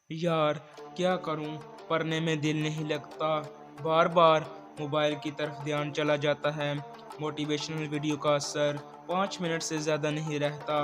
यार क्या करूं, पढ़ने में दिल नहीं लगता। बार बार मोबाइल की तरफ ध्यान चला जाता है। मोटिवेशनल वीडियो का असर 5 मिनट से ज़्यादा नहीं रहता।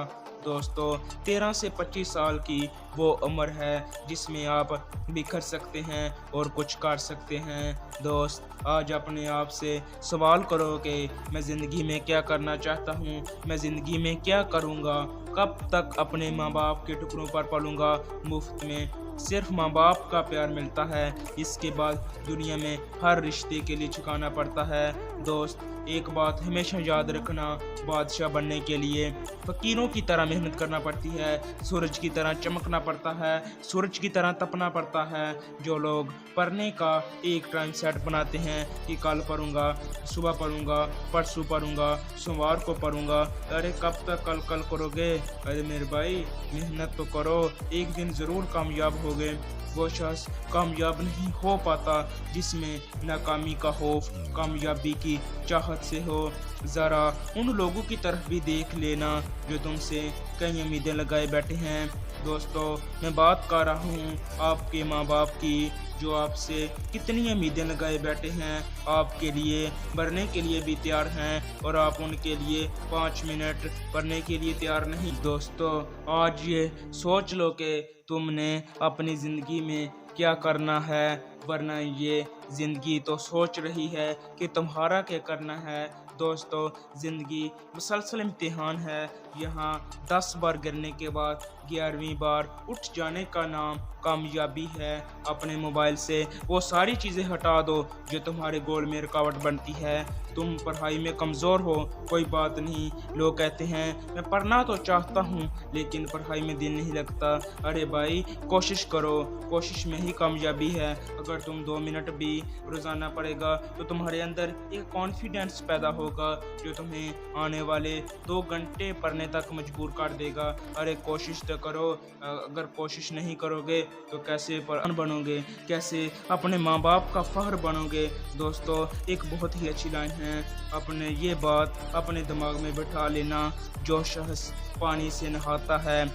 दोस्तों, 13 से 25 साल की वो उम्र है जिसमें आप बिखर सकते हैं और कुछ कर सकते हैं। दोस्त, आज अपने आप से सवाल करो कि मैं ज़िंदगी में क्या करना चाहता हूँ, मैं ज़िंदगी में क्या करूँगा, कब तक अपने माँ बाप के टुकड़ों पर पलूँगा। मुफ्त में सिर्फ माँ बाप का प्यार मिलता है, इसके बाद दुनिया में हर रिश्ते के लिए चुकाना पड़ता है। दोस्त, एक बात हमेशा याद रखना, बादशाह बनने के लिए फकीरों की तरह मेहनत करना पड़ती है, सूरज की तरह चमकना पड़ता है, सूरज की तरह तपना पड़ता है। जो लोग पढ़ने का एक टाइम सेट बनाते हैं कि कल पढ़ूंगा, सुबह पढ़ूंगा, परसों पढ़ूंगा, सोमवार को पढ़ूंगा, अरे कब तक कल कल करोगे? अरे मेरे भाई, मेहनत तो करो, एक दिन ज़रूर कामयाब होगे। वो शख्स कामयाब नहीं हो पाता जिसमें नाकामी का खौफ कामयाबी की चाहत से हो। ज़रा उन लोगों की तरफ भी देख लेना जो तुमसे कई उम्मीदें लगाए बैठे हैं। दोस्तों, मैं बात कर रहा हूँ आपके माँ बाप की, जो आपसे कितनी उम्मीदें लगाए बैठे हैं, आपके लिए मरने के लिए भी तैयार हैं और आप उनके लिए 5 मिनट पढ़ने के लिए तैयार नहीं। दोस्तों, आज ये सोच लो कि तुमने अपनी ज़िंदगी में क्या करना है, वरना ये ज़िंदगी तो सोच रही है कि तुम्हारा क्या करना है। दोस्तों, ज़िंदगी मुसलसल इम्तिहान है। यहाँ 10 बार गिरने के बाद 11वीं बार उठ जाने का नाम कामयाबी है। अपने मोबाइल से वो सारी चीज़ें हटा दो जो तुम्हारे गोल में रुकावट बनती है। तुम पढ़ाई में कमज़ोर हो, कोई बात नहीं। लोग कहते हैं मैं पढ़ना तो चाहता हूँ लेकिन पढ़ाई में दिल नहीं लगता। अरे भाई, कोशिश करो, कोशिश में ही कामयाबी है। अगर तुम 2 मिनट भी रोज़ाना पढ़ेगा तो तुम्हारे अंदर एक कॉन्फिडेंस पैदा होगा जो तुम्हें आने वाले 2 घंटे पढ़ने तक मजबूर कर देगा। अरे कोशिश तो करो, अगर कोशिश नहीं करोगे तो कैसे बनोगे, कैसे अपने माँ बाप का फख्र बनोगे। दोस्तों, एक बहुत ही अच्छी लाइन है, अपने ये बात अपने दिमाग में बिठा लेना, जो शख्स पानी से नहाता है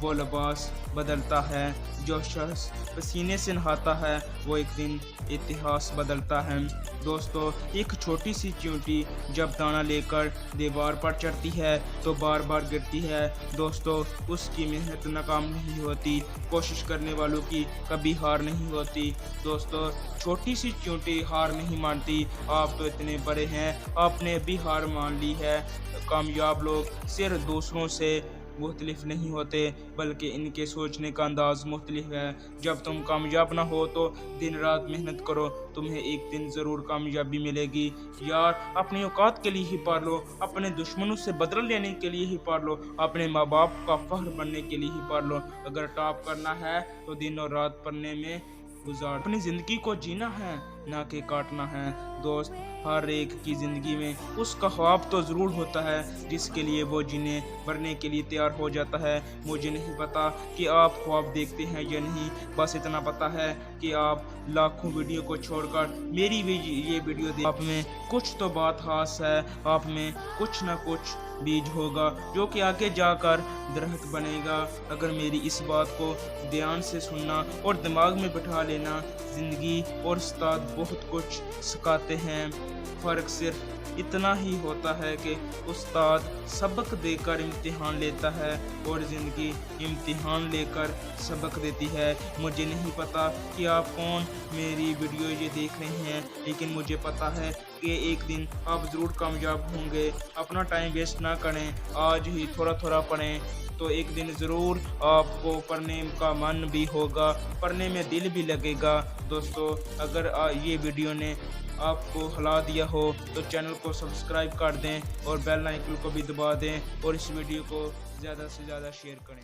वो लिबास बदलता है, जो शख्स पसीने से नहाता है वो एक दिन इतिहास बदलता है। दोस्तों, एक छोटी सी चींटी जब दाना लेकर दीवार पर चढ़ती है तो बार बार गिरती है। दोस्तों, उसकी मेहनत नाकाम नहीं होती, कोशिश करने वालों की कभी हार नहीं होती। दोस्तों, छोटी सी चींटी हार नहीं मानती। आप तो इतने बड़े हैं, आपने भी हार मान ली है। कामयाब लोग सिर्फ दूसरों से मुख्तलिफ नहीं होते बल्कि इनके सोचने का अंदाज मुख्तलिफ है। जब तुम कामयाब ना हो तो दिन रात मेहनत करो, तुम्हें एक दिन ज़रूर कामयाबी मिलेगी। यार, अपनी औकात के लिए ही पढ़ लो, अपने दुश्मनों से बदला लेने के लिए ही पढ़ लो, अपने माँ बाप का फख्र बनने के लिए ही पढ़ लो। अगर टॉप करना है तो दिन और रात पढ़ने में गुजार। अपनी ज़िंदगी को जीना है, ना कि काटना है। दोस्त, हर एक की ज़िंदगी में उसका ख्वाब तो ज़रूर होता है जिसके लिए वो जीने मरने के लिए तैयार हो जाता है। मुझे नहीं पता कि आप ख्वाब देखते हैं या नहीं, बस इतना पता है कि आप लाखों वीडियो को छोड़कर मेरी भी ये वीडियो देख, आप में कुछ तो बात खास है, आप में कुछ ना कुछ बीज होगा जो कि आगे जाकर दरख्त बनेगा। अगर मेरी इस बात को ध्यान से सुनना और दिमाग में बिठा लेना, ज़िंदगी और उस्ताद बहुत कुछ सिखाते हैं, फ़र्क सिर्फ इतना ही होता है कि उस्ताद सबक देकर इम्तिहान लेता है और ज़िंदगी इम्तिहान लेकर सबक देती है। मुझे नहीं पता कि आप कौन मेरी वीडियो ये देख रहे हैं, लेकिन मुझे पता है कि एक दिन आप ज़रूर कामयाब होंगे। अपना टाइम वेस्ट ना करें, आज ही थोड़ा थोड़ा पढ़ें तो एक दिन ज़रूर आपको पढ़ने का मन भी होगा, पढ़ने में दिल भी लगेगा। दोस्तों, अगर ये वीडियो ने आपको हिला दिया हो तो चैनल को सब्सक्राइब कर दें और बेल आइकन को भी दबा दें और इस वीडियो को ज़्यादा से ज़्यादा शेयर करें।